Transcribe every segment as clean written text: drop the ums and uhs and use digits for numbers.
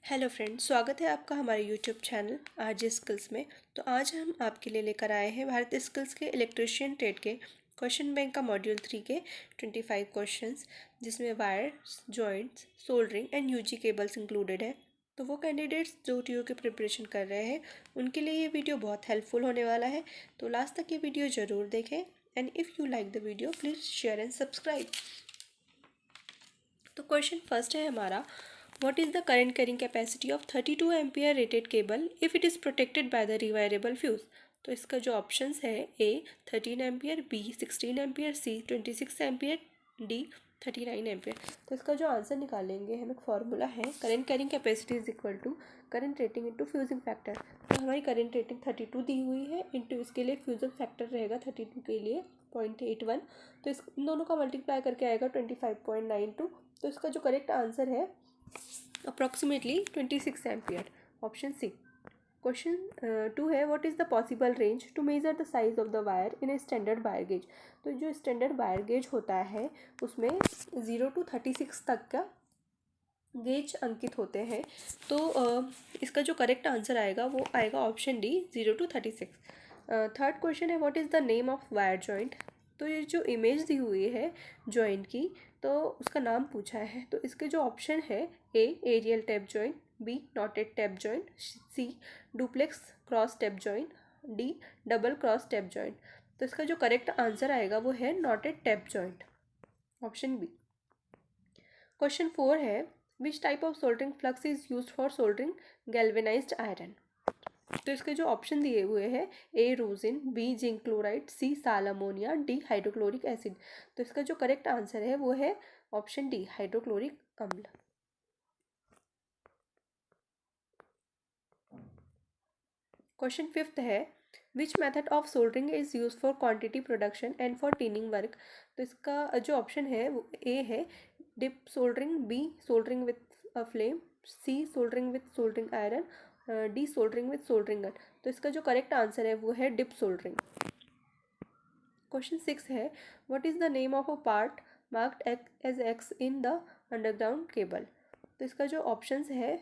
Hello friends, स्वागत है आपका हमारे यूट्यूब चैनल आरजे स्किल्स में। तो आज हम आपके लिए लेकर आए हैं भारतीय स्किल्स के इलेक्ट्रिशियन ट्रेड के क्वेश्चन बैंक का मॉड्यूल 3 के 25 क्वेश्चंस, जिसमें wires, joints, soldering and UG cables included है। तो वो कैंडिडेट्स जो टीओ की प्रिपरेशन कर रहे हैं उनके लिए ये वीडियो बहुत हेल्पफुल होने वाला है। तो लास्ट तक ये वीडियो ज़रूर देखें and if you like the video please share and subscribe. तो क्वेश्चन फर्स्ट है हमारा, what is the current carrying capacity of 32 ampere rated cable if it is protected by the rewirable fuse? तो इसका जो options है A 13 ampere, B 16 ampere, C 26 ampere, D 39 ampere. तो इसका जो आंसर निकालेंगे हम, एक फॉर्मूला है current carrying capacity is equal to current rating into fusing factor. तो हमारी करंट रेटिंग 32 दी हुई है, इंटू इसके लिए फ्यूजिंग फैक्टर रहेगा 32 के लिए 0.81। तो इस इन दोनों का मल्टीप्लाई करके आएगा 25.92। तो इसका जो करेक्ट आंसर है approximately 26 ampere, option C. Question 2 है, what is the possible range to measure the size of the wire in a standard wire gauge? तो जो स्टैंडर्ड वायर गेज होता है उसमें 0 to 36 तक का गेज अंकित होते हैं। तो इसका जो करेक्ट आंसर आएगा वो आएगा option D 0 to 36। Third question है, what is the name of wire joint? तो ये जो इमेज दी हुई है जॉइंट की, तो उसका नाम पूछा है। तो इसके जो ऑप्शन है, A aerial tap joint, B knotted tap joint, C duplex cross tap joint, D double cross tap joint. तो इसका जो करेक्ट आंसर आएगा वो है knotted tap joint, option B. Question 4 है, which type of soldering flux is use for soldering galvanized iron? तो इसके जो ऑप्शन दिए हुए हैं, A rosin, B zinc chloride, C sal ammonia, D hydrochloric acid. तो इसका जो करेक्ट आंसर है वो है ऑप्शन डी हाइड्रोक्लोरिक अम्ल। क्वेश्चन 5 है, which method of soldering is use for quantity production and for tinning work? तो इसका जो ऑप्शन है वो ए है dip soldering, B soldering with a flame, C soldering with soldering iron, D soldering with soldering gun. तो इसका जो correct answer है वो है डिप सोल्डरिंग। क्वेश्चन 6 है, what is the name of a part marked as X in the underground cable? तो इसका जो ऑप्शंस है,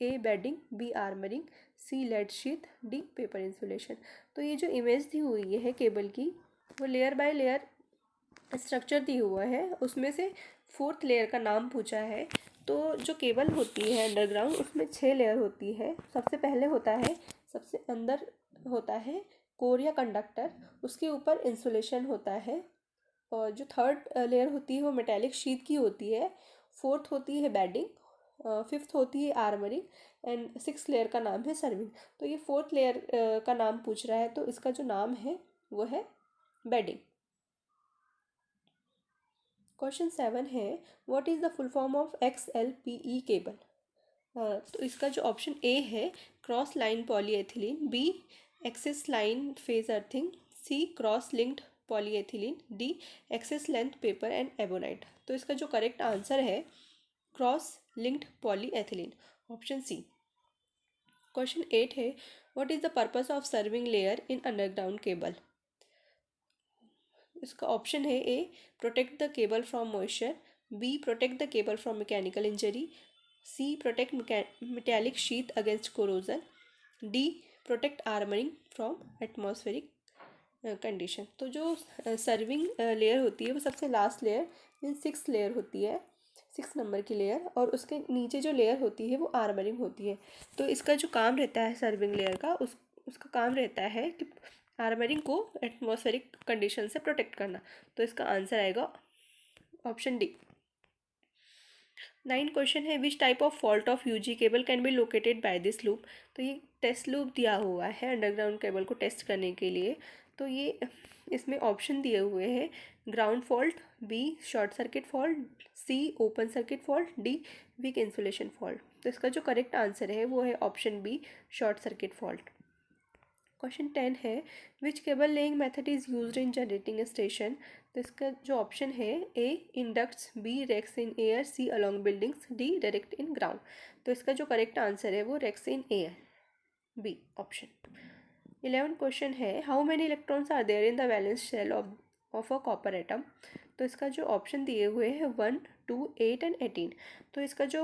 A bedding, B armouring, C lead sheath, D paper insulation. तो ये जो इमेज दी हुई है केबल की, वो लेयर बाय लेयर स्ट्रक्चर दी हुआ है, उसमें से फोर्थ लेयर का नाम पूछा है। तो जो केबल होती है अंडरग्राउंड, उसमें 6 लेयर होती है। सबसे पहले होता है, सबसे अंदर होता है कोर या कंडक्टर, उसके ऊपर इंसुलेशन होता है, और जो थर्ड लेयर होती है वो मेटेलिक शीट की होती है, फोर्थ होती है बेडिंग, फिफ्थ होती है आर्मरिंग, एंड सिक्स लेयर का नाम है सर्विंग। तो ये फोर्थ लेयर का नाम पूछ रहा है, तो इसका जो नाम है वो है बेडिंग। क्वेश्चन 7 है, what is the full form of XLPE cable? तो इसका जो ऑप्शन ए है cross line polyethylene, B axis line phase earthing, C cross linked polyethylene, D axis length paper and ebonite. तो इसका जो करेक्ट आंसर है cross linked polyethylene, option C. Question 8 है, what is the purpose of serving layer in underground cable? इसका option है, A protect the cable from moisture, B protect the cable from mechanical injury, C protect metallic sheath against corrosion, D protect armouring from atmospheric condition. तो जो serving layer होती है वो सबसे last layer mean 6 layer होती है, 6 number की layer, और उसके नीचे जो लेयर होती है वो आर्मरिंग होती है। तो इसका जो काम रहता है सर्विंग लेयर का, उसका काम रहता है कि आर्मरिंग को एटमॉस्फेरिक कंडीशन से प्रोटेक्ट करना। तो इसका आंसर आएगा ऑप्शन डी। 9 क्वेश्चन है, which type of fault of UG cable can be located by this loop? तो ये टेस्ट लूप दिया हुआ है अंडरग्राउंड केबल को टेस्ट करने के लिए। तो ये इसमें ऑप्शन दिए हुए हैं, ground fault, B short circuit fault, C open circuit fault, D weak insulation fault. तो इसका जो करेक्ट आंसर है वो है option B short circuit fault. Question 10 है, which cable laying method is used in generating station? तो इसका जो ऑप्शन है, A in ducts, B racks in air, C along buildings, D direct in ground. तो इसका जो करेक्ट आंसर है वो racks in air, B option. 11 question है, how many electrons are there in the valence shell of a copper atom? तो इसका जो option दिए हुए हैं 1, 2, 8 एंड 18। तो इसका जो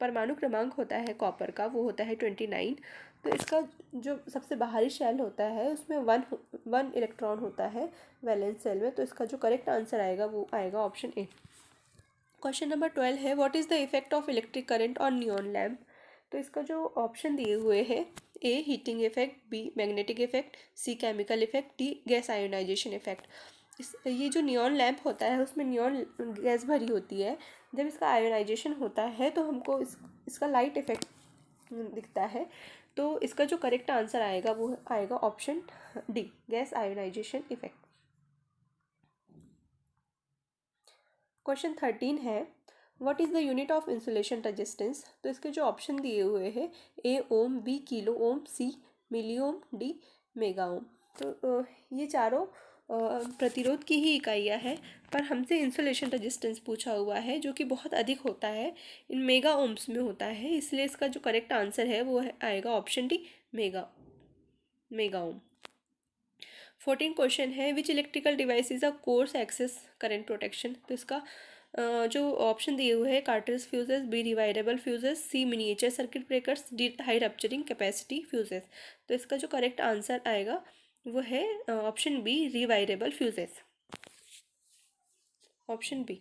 परमाणु क्रमांक होता है कॉपर का वो होता है 29। तो इसका जो सबसे बाहरी शेल होता है उसमें वन इलेक्ट्रॉन होता है वैलेंस शेल में। तो इसका जो करेक्ट आंसर आएगा वो आएगा ऑप्शन ए। क्वेश्चन नंबर 12 है what is the effect of electric current on neon lamp. तो इसका जो ऑप्शन दिए हुए हैं A heating effect, B magnetic effect, C chemical effect, D gas ionisation effect. ये जो नियॉन लैम्प होता है उसमें नियॉन गैस भरी होती है। जब इसका आयोनाइजेशन होता है तो हमको इसका लाइट इफेक्ट दिखता है। तो इसका जो करेक्ट आंसर आएगा वो आएगा option D gas ionisation effect. Question 13 है what is the unit of insulation resistance. तो इसके जो ऑप्शन दिए हुए हैं A ohm, B kilo ohm, C milli ohm, D mega ohm. तो ये चारों प्रतिरोध की ही इकाइयाँ हैं, पर हमसे इंसुलेशन रेजिस्टेंस पूछा हुआ है जो कि बहुत अधिक होता है, इन मेगा ओम्स में होता है। इसलिए इसका जो करेक्ट आंसर है वो आएगा option D mega ohm. 14 question है which electrical device is a coarse excess current protection. तो इसका जो ऑप्शन दिए हुए हैं cartridge fuses, B rewirable fuses, C miniature circuit breakers, D high rupturing capacity fuses. तो इसका जो करेक्ट आंसर आएगा वो है option B rewirable fuses, option B.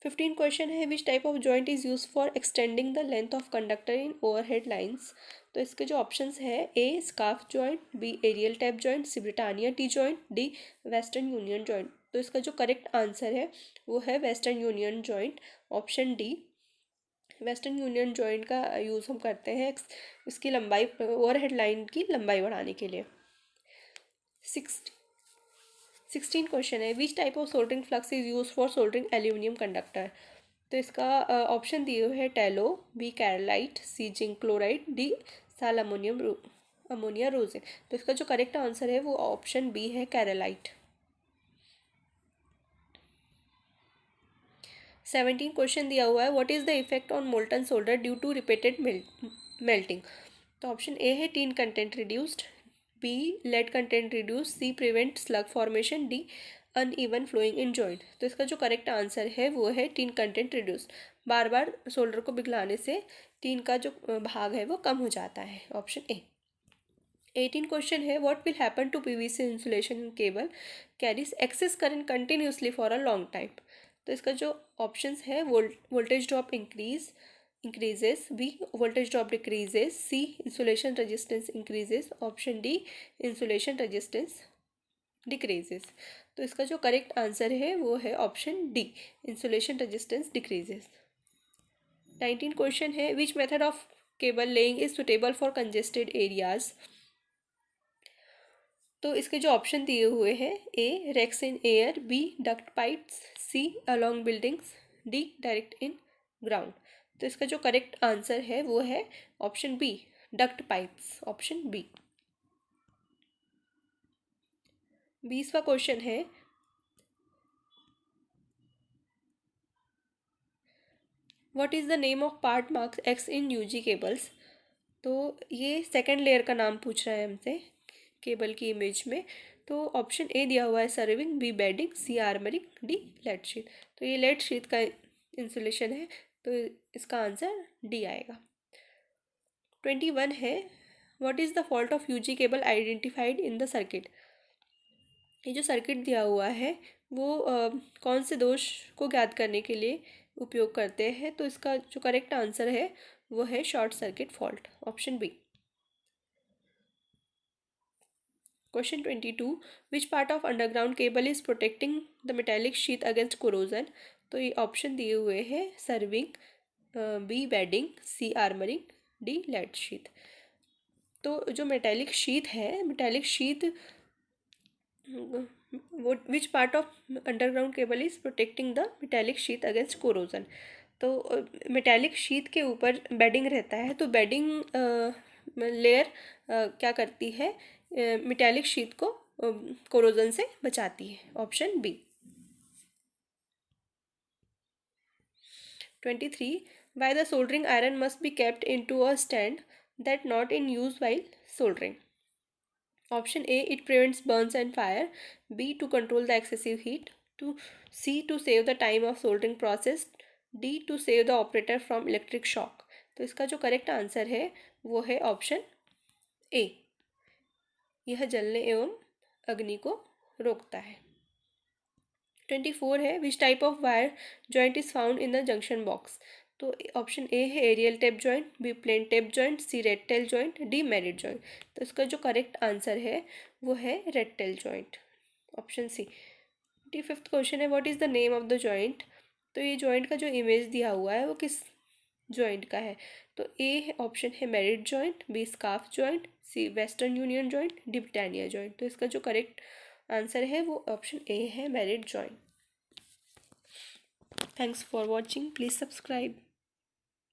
15 question है which type of joint is use for extending the length of conductor in overhead lines. तो इसके जो ऑप्शंस है A scarf joint, B aerial tap joint, C Britannia T joint, D Western Union joint. तो इसका जो correct answer है वो है Western Union joint, option D. Western Union joint का यूज़ हम करते हैं इसकी लंबाई, ओवरहेड लाइन की लंबाई बढ़ाने के लिए। 16 क्वेश्चन है which type of soldering flux is use for soldering aluminium conductor. तो इसका ऑप्शन दिए हुए हैं टेलो, बी कैरलाइट, सी जिंक क्लोराइड, डी साल अमोनिया रोजिन। तो इसका जो करेक्ट आंसर है वो ऑप्शन बी है कैरलाइट। 17 क्वेश्चन दिया हुआ है what is the effect on molten solder due to repeated melting. तो ऑप्शन ए है tin content reduced, B lead content reduce, C prevent slag formation, D uneven flowing in joint. तो इसका जो correct answer है वो है tin content reduced. बार बार सोल्डर को पिघलाने से टीन का जो भाग है वो कम हो जाता है, ऑप्शन ए। 18 क्वेश्चन है what will happen to PVC insulation cable carries excess current continuously for a long time. तो इसका जो ऑप्शंस है voltage drop increases, B voltage drop decreases, C insulation resistance increases, option D insulation resistance decreases. तो इसका जो correct answer है वो है option D insulation resistance decreases. 19 question है which method of cable laying is suitable for congested areas. तो इसके जो ऑप्शन दिए हुए हैं A racks in air, B duct pipes, C along buildings, D direct in ground. तो इसका जो करेक्ट आंसर है वो है option B duct pipes, option B. 20वां क्वेश्चन है what is the name of part marks X in UG cables. तो ये सेकेंड लेयर का नाम पूछ रहा है हमसे केबल की इमेज में। तो ऑप्शन ए दिया हुआ है serving, B bedding, C armouring, D lead sheet. तो ये लेड शीट का इंसुलेशन है, तो इसका आंसर डी आएगा। 21 है what is the fault of UG cable identified in the circuit. ये जो सर्किट दिया हुआ है वो कौन से दोष को ज्ञात करने के लिए उपयोग करते हैं। तो इसका जो करेक्ट आंसर है वो है short circuit fault, option B. Question 22 which part of underground cable is protecting the metallic sheet against corrosion. तो ये ऑप्शन दिए हुए हैं serving, B bedding, C armouring, D lead sheet. तो जो मेटेलिक शीट है, मेटेलिक शीट वो which part of underground cable is protecting the metallic sheet against corrosion. तो मेटेलिक शीट के ऊपर बेडिंग रहता है, तो बेडिंग लेयर क्या करती है, मेटेलिक शीट को कोरोजन से बचाती है, option B. 23 why the soldering iron must be kept into a stand that not in use while soldering। Option A it prevents burns and fire, B to control the excessive heat, to C to save the time of soldering process, D to save the operator from electric shock. तो इसका जो correct answer है वो है option ए, यह जलने एवं अग्नि को रोकता है। 24 है, which type of wire joint is found in the junction box. तो ऑप्शन ए है aerial tape joint, B plain tape joint, C rat tail joint, D married joint. तो इसका जो करेक्ट आंसर है वो है rat tail joint, option C. 25th question है, what is the name of the joint. तो ये जॉइंट का जो इमेज दिया हुआ है वो किस जॉइंट का है। तो ए ऑप्शन है married joint, B scarf joint, C Western Union joint, D Britannia joint. तो इसका जो करेक्ट आंसर है वो ऑप्शन ए है married joint. Thanks for watching. Please subscribe.